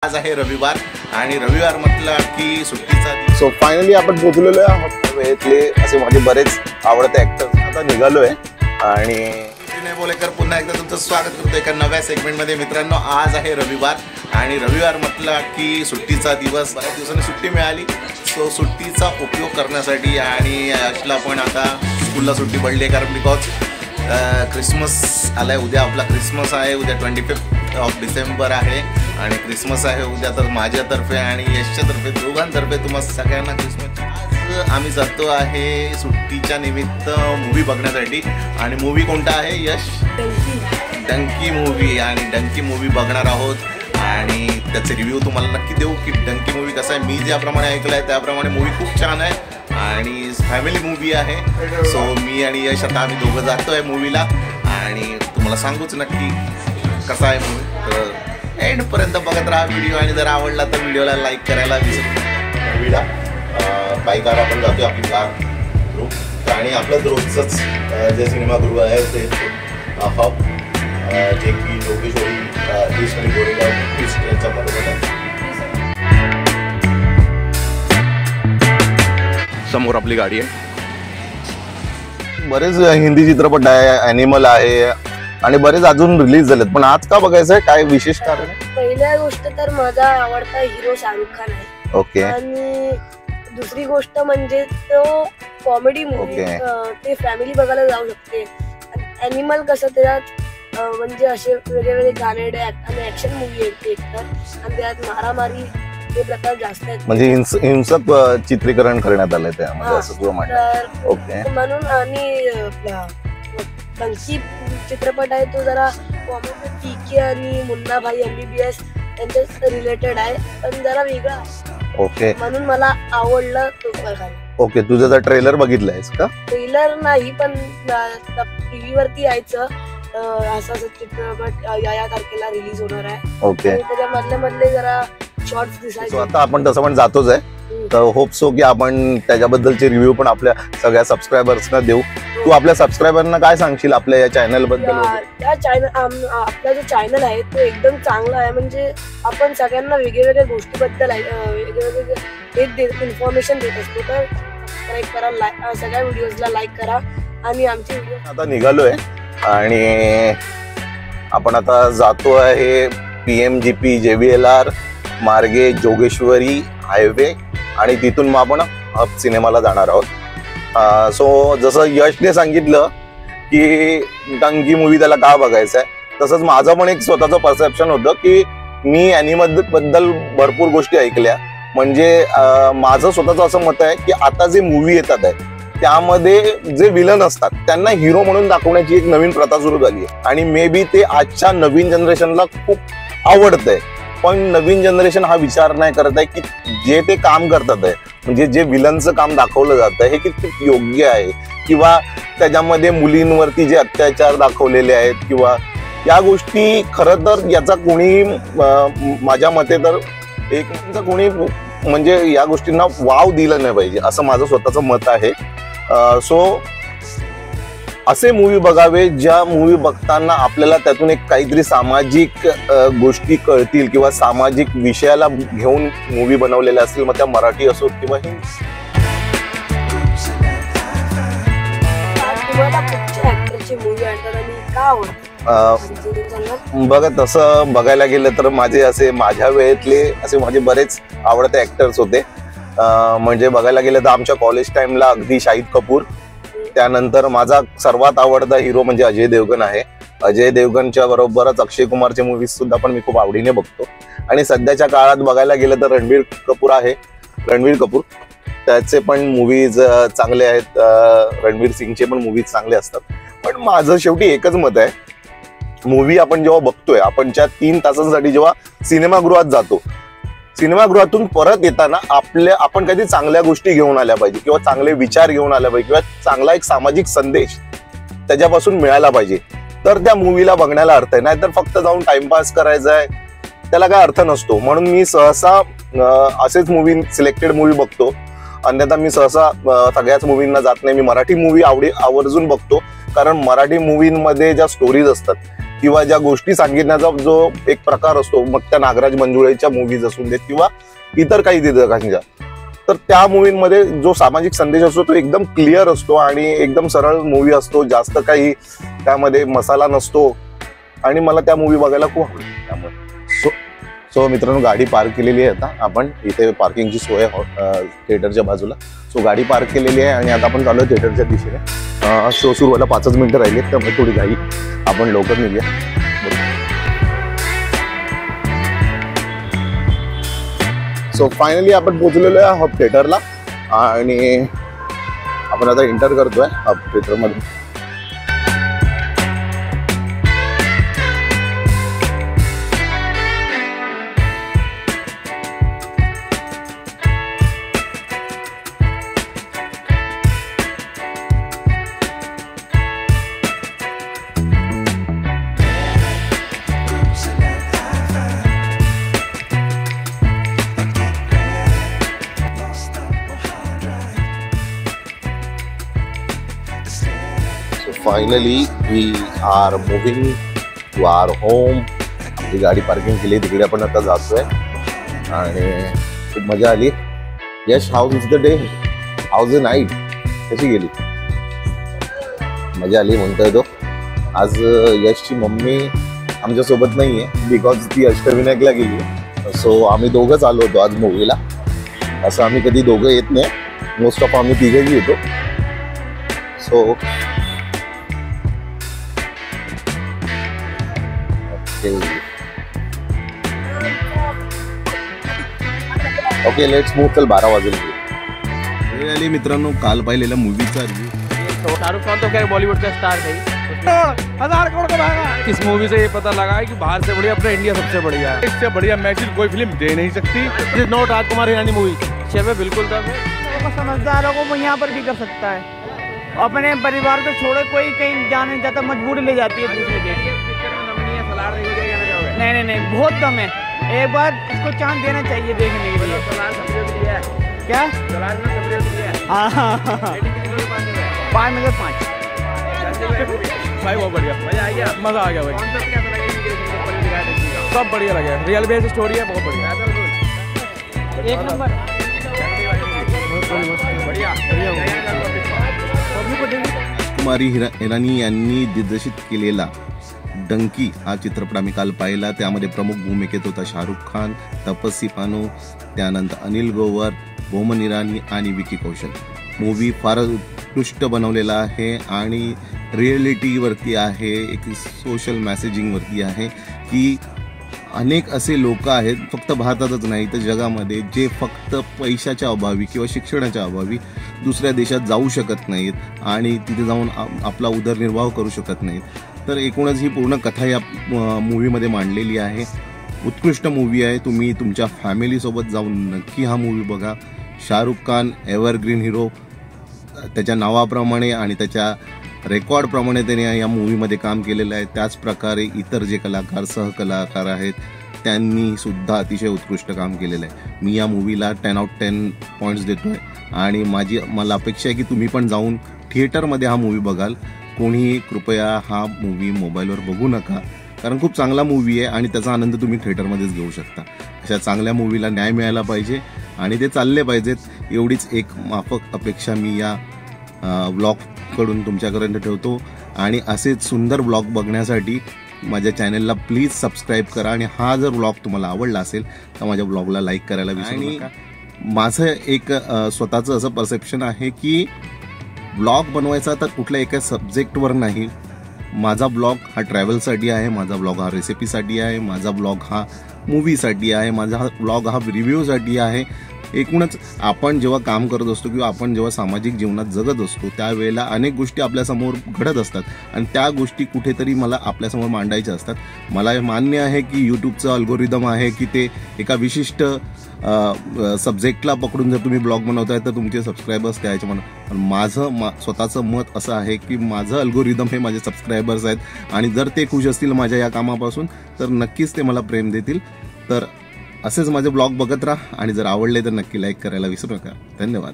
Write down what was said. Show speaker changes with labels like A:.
A: आज आहे रविवार आणि रविवार म्हटलं की सुट्टीचा दिवस.
B: सो फायनली आपण पोहोचलेलो आहोत वेळेतले असे माझे बरेच आवडते ऍक्टर्स आता निघालोय आणि
A: विनय बोलेकर पुन्हा एकदा तुमचं स्वागत करतो एका नव्या सेगमेंटमध्ये. मित्रांनो, आज आहे रविवार आणि रविवार म्हटलं की सुट्टीचा दिवस. बऱ्याच दिवसांनी सुट्टी मिळाली, सो सुट्टीचा उपयोग करण्यासाठी आणि यशला पण आता स्कूलला सुट्टी पडली आहे कारण बिकॉज क्रिसमस आलाय. उद्या आपला क्रिसमस आहे, उद्या 25 ऑफ डिसेंबर आहे आणि क्रिसमस आहे उद्या. तर माझ्यातर्फे आणि यशच्यातर्फे दोघांतर्फे तुम्हाला सगळ्यांना क्रिसमस. आज आम्ही जातो आहे सुट्टीच्या निमित्त मूवी बघण्यासाठी आणि मूवी कोणता आहे यश? डंकी मूवी. आणि डंकी मूवी बघणार आहोत आणि त्याचे रिव्ह्यू तुम्हाला नक्की देऊ की डंकी मूवी कसा आहे. मी ज्याप्रमाणे ऐकलं आहे त्याप्रमाणे मूवी खूप छान आहे आणि फॅमिली मूवी आहे. सो मी आणि यश आता आम्ही दोघं जातो आहे मूवीला आणि तुम्हाला सांगूच नक्की कसा आहे मूवी. तर एंडपर्यंत बघत राहा व्हिडिओ आणि जर आवडला तर व्हिडिओला लाईक करायला विसरू. मूवीला बाय कार आपण जातो आपली कार ग्रुप आणि आपलं रोजचंच जे सिनेमागृह आहे ते हब जे की जोगेश्वरी डिस्ट्रिक्ट गोरेगाव यांच्या बरोबर आहे. समोर आपली गाडी आहे.
B: बरेच हिंदी चित्रपट आहे, ॲनिमल आहे आणि बरेच अजून रिलीज झालेत. पण आज का बघायचं आहे, काय विशेष कारण?
C: पहिल्या गोष्ट तर माझा आवडता हिरो शाहरुख खान आहे.
B: ओके.
C: आणि दुसरी गोष्ट म्हणजे तो कॉमेडी मूवी, ते फॅमिली बघायला जाऊ शकते. ॲनिमल कसं त्याच्यात म्हणजे असे वेगवेगळे गाणे आणि ऍक्शन मूवी आहे एकतर आणि त्यात मारामारी हे प्रकार जास्त आहेत.
B: म्हणजे हिंसक चित्रीकरण करण्यात आलंय त्यामध्ये असं तुला म्हणतात. ओके.
C: म्हणून आणि डंकी चित्रपट आहे तो जरा कॉमेडी पीके आणि मुन्ना भाई MBBS त्यांच्या रिलेटेड आहे पण जरा वेगळा.
B: ओके.
C: म्हणून मला आवडला तो बघायला.
B: ओके. तुझा जर ट्रेलर बघितलायस का?
C: ट्रेलर नाही पण टीव्ही वरती यायचं असं चित्रपट या तारखेला रिलीज होणार आहे.
B: ओके.
C: त्याच्या मधले जरा शॉर्ट्स दिसायचे.
B: आता आपण तसं पण जातोच आहे तर होप सो की आपण त्याच्याबद्दलचे रिव्ह्यू पण आपल्या सगळ्या सबस्क्रायबर्सना देऊ. तू आपल्या सबस्क्रायबरना काय सांगशील आपल्या या चॅनल बद्दल?
C: या चॅनल आपला जो चॅनल आहे तो एकदम चांगला आहे. म्हणजे आपण सगळ्यांना वेगवेगळ्या गोष्टीबद्दल वेगवेगळे इन्फॉर्मेशन देत असतो. तर सबस्क्राईब करा, सगळ्या व्हिडिओजला लाईक करा आणि आमचे व्हिडिओ.
B: आता निघालोय आणि आपण आता जातो आहे PMGP JVLR मार्गे जोगेश्वरी हायवे आणि तिथून मग आपण हब सिनेमाला जाणार आहोत. सो जसं यशने सांगितलं की डंकी मूवी त्याला का बघायचं आहे, तसंच माझं पण एक स्वतःचं परसेप्शन होतं की मी ॲनिमल बद्दल भरपूर गोष्टी ऐकल्या. म्हणजे माझं स्वतःचं असं मत आहे की आता जे मूवी येतात आहे त्यामध्ये जे विलन असतात त्यांना हिरो म्हणून दाखवण्याची एक नवीन प्रथा सुरू झाली आहे आणि मे बी ते आजच्या नवीन जनरेशनला खूप आवडतंय. पण नवीन जनरेशन हा विचार नाही करत आहे की जे ते काम करतात आहे म्हणजे जे विलनचं काम दाखवलं जातं हे किती योग्य आहे किंवा त्याच्यामध्ये मुलींवरती जे अत्याचार दाखवलेले आहेत किंवा या गोष्टी खरं तर याचा कोणी माझ्या मते तर कोणी म्हणजे या गोष्टींना वाव दिला नाही पाहिजे असं माझं स्वतःचं मत आहे. सो असे मूवी बघावे ज्या मूवी बघताना आपल्याला त्यातून एक काहीतरी सामाजिक गोष्टी कळतील किंवा सामाजिक विषयाला घेऊन मूवी बनवलेल्या असतील, मग त्या मराठी असो किंवा हिंदी. बघा तसं बघायला गेलं तर माझ्या वेळेतले असे माझे बरेच आवडते ऍक्टर्स होते. म्हणजे बघायला गेलं तर आमच्या कॉलेज टाइमला अगदी शाहिद कपूर, त्यानंतर माझा सर्वात आवडता हिरो म्हणजे अजय देवगण आहे. अजय देवगणच्या बरोबरच अक्षय कुमारचे मूवीज सुद्धा पण मी खूप आवडीने बघतो. आणि सध्याच्या काळात बघायला गेलं तर रणबीर कपूर त्याचे पण मूवीज चांगले आहेत. रणवीर सिंगचे पण मूवीज चांगले असतात. पण माझं शेवटी एकच मत आहे, मूवी आपण जेव्हा बघतोय आपण 3 तासांसाठी जेव्हा सिनेमागृहात जातो, सिनेमागृहातून परत येताना आपण काहीतरी चांगल्या गोष्टी घेऊन आल्या पाहिजे किंवा चांगले विचार घेऊन आल्या पाहिजे किंवा चांगला एक सामाजिक संदेश त्याच्यापासून मिळाला पाहिजे तर त्या मूवीला बघण्याला अर्थ आहे. नाहीतर फक्त जाऊन टाइमपास करायचा आहे त्याला काय अर्थ नसतो. म्हणून मी सहसा असेच मूवी सिलेक्टेड मूवी बघतो. अन्यथा मी सहसा सगळ्याच मूवींना जात नाही. मी मराठी मूवी आवर्जून बघतो कारण मराठी मूवींमध्ये ज्या स्टोरीज असतात किंवा ज्या गोष्टी सांगितण्याचा जो एक प्रकार असतो, मग त्या नागराज मंजुळेच्या मूवीज असून देत किंवा इतर काही दिग्दर्शकांच्या, तर त्या मूवीमध्ये जो सामाजिक संदेश असतो तो एकदम क्लिअर असतो आणि एकदम सरळ मूवी असतो, जास्त काही त्यामध्ये मसाला नसतो आणि मला त्या मूवी बघायला खूप आवडते. त्यामुळे सो मित्रांनो, गाडी पार्क केलेली आहे. आता आपण इथे पार्किंगची सोय आहे थिएटरच्या बाजूला. सो गाडी पार्क केलेली आहे आणि आता आपण चालू आहे थिएटरच्या दिशेने. शो सुरू व्हायला 5 मिनिटं राहिली, त्यामुळे थोडी घाई, आपण लवकर निघूया. सो फायनली आपण पोहोचलेलो आहे हब थिएटरला आणि आपण आता एंटर करतोय हब थिएटरमध्ये. Finally we are moving to our home. आपली गाडी पार्किंग केली, तिकडे आपण आता जातोय आणि खूप मजा आली. Yash, how is the day, how the night, कशी गेली? मजा आली म्हणतोय तो. आज यशची मम्मी आमच्यासोबत नाही आहे बिकॉज ती अष्टविनायकला गेली. सो आम्ही दोघंच आलो होतो आज मूवीला. असं आम्ही कधी दोघं येत नाही, मोस्ट ऑफ आम्ही तिघेही येतो. So okay, let's move. चल 12 वाजले.
A: वेळ आली मित्रांनो काल पाहिलेल्या मूवीचा रिव्ह्यू.
D: शाहरुख खान तो क्या बॉलीवुड का स्टार है, 1000 करोड़ का भागा. इस मूवी से ये पता लगा है कि बाहर से बढ़िया अपना इंडिया सबसे बढ़िया है. इससे बढ़िया मैचिंग कोई फिल्म दे नहीं सकती. This is not Rajkumar Hirani movie. शेवे बिल्कुल दम है, समझदारों को यहाँ पर भी कर सकता है. अपने परिवार को छोड़े कोई कहीं जाने जाता, मजबूरी ले जाती है दूसरे देश. नहीं नहीं नहीं, बहुत कम है. एक बार इसको चांस देना चाहिए देखने के लिए. क्या हाँ 5 में से 5 भाई, बहुत बढ़िया, मजा आ गया, मजा आ गया भाई. सब बढ़िया लगा, रियल बेस स्टोरी है, बहुत बढ़िया, एक नंबर, बढ़िया.
A: राजकुमारी हिरानी यांनी दिग्दर्शित केलेला डंकी हा चित्रपट आम्ही काल पाहिला. त्यामध्ये प्रमुख भूमिकेत होता शाहरुख खान, तपस्वी पानो, त्यानंतर अनिल ग्रोवर, बोमन इराणी आणि विकी कौशल. मूवी फारच उत्कृष्ट बनवलेला आहे आणि रिअलिटीवरती आहे, एक सोशल मेसेजिंगवरती आहे की अनेक असे लोक आहेत फक्त भारतातच नाही तर जगामध्ये जे फक्त पैशाच्या अभावी किंवा शिक्षणाच्या अभावी दुसऱ्या देशात जाऊ शकत नाहीत आणि तिथे जाऊन आपला उदरनिर्वाह करू शकत नाहीत. तर एकूणच ही पूर्ण कथा या मूवीमध्ये मांडलेली आहे. उत्कृष्ट मूवी आहे. तुम्ही तुमच्या फॅमिलीसोबत जाऊन नक्की हा मूवी बघा. शाहरुख खान एव्हरग्रीन हिरो, त्याच्या नावाप्रमाणे आणि त्याच्या रेकॉर्डप्रमाणे त्याने या मूवीमध्ये काम केलेलं आहे. त्याच प्रकारे इतर जे कलाकार सहकलाकार आहेत त्यांनी सुद्धा अतिशय उत्कृष्ट काम केलेलं आहे. मी या मूवीला 10/10 पॉईंट्स देतोय आणि मला अपेक्षा आहे की तुम्ही पण जाऊन थिएटरमध्ये हा मूवी बघाल. कोणीही कृपया हा मूवी मोबाईलवर बघू नका, कारण खूप चांगला मूवी आहे आणि त्याचा आनंद तुम्ही थिएटरमध्येच घेऊ शकता. अशा चांगल्या मूवीला न्याय मिळाला पाहिजे आणि ते चालले पाहिजेत, एवढीच एक माफक अपेक्षा मी या ब्लॉगकडून तुमच्यापर्यंत ठेवतो. आणि असेच सुंदर ब्लॉग बघण्यासाठी माझ्या चॅनलला प्लीज सबस्क्राईब करा आणि हा जर ब्लॉग तुम्हाला आवडला असेल तर माझ्या ब्लॉगला लाईक करायला विसरू नका. माझं एक स्वतःचं असं परसेप्शन आहे की ब्लॉग बनवायचा तर कुठल्या एका सब्जेक्टवर नाही. माझा ब्लॉग हा ट्रॅव्हलसाठी आहे, माझा ब्लॉग हा रेसिपीसाठी आहे, माझा ब्लॉग हा मूवीसाठी आहे, माझा ब्लॉग हा रिव्ह्यूसाठी आहे. एकूणच आपण जेव्हा काम करत असतो किंवा आपण जेव्हा सामाजिक जीवनात जगत असतो त्यावेळेला अनेक गोष्टी आपल्यासमोर घडत असतात आणि त्या गोष्टी कुठेतरी मला आपल्यासमोर मांडायच्या असतात. मला हे मान्य आहे की यूट्यूबचं अल्गोरिदम आहे की ते एका विशिष्ट सब्जेक्टला पकडून जर तुम्ही ब्लॉग बनवताय तर तुमचे सबस्क्रायबर्स त्या ह्याच्यामध्ये. पण माझं स्वतःचं मत असं आहे की माझं अल्गोरिदम हे माझे सबस्क्रायबर्स आहेत आणि जर ते खुश असतील माझ्या या कामापासून तर नक्कीच ते मला प्रेम देतील. तर असेच माझे ब्लॉग बघत राहा आणि जर आवडले तर नक्की लाईक करायला विसरू नका. धन्यवाद.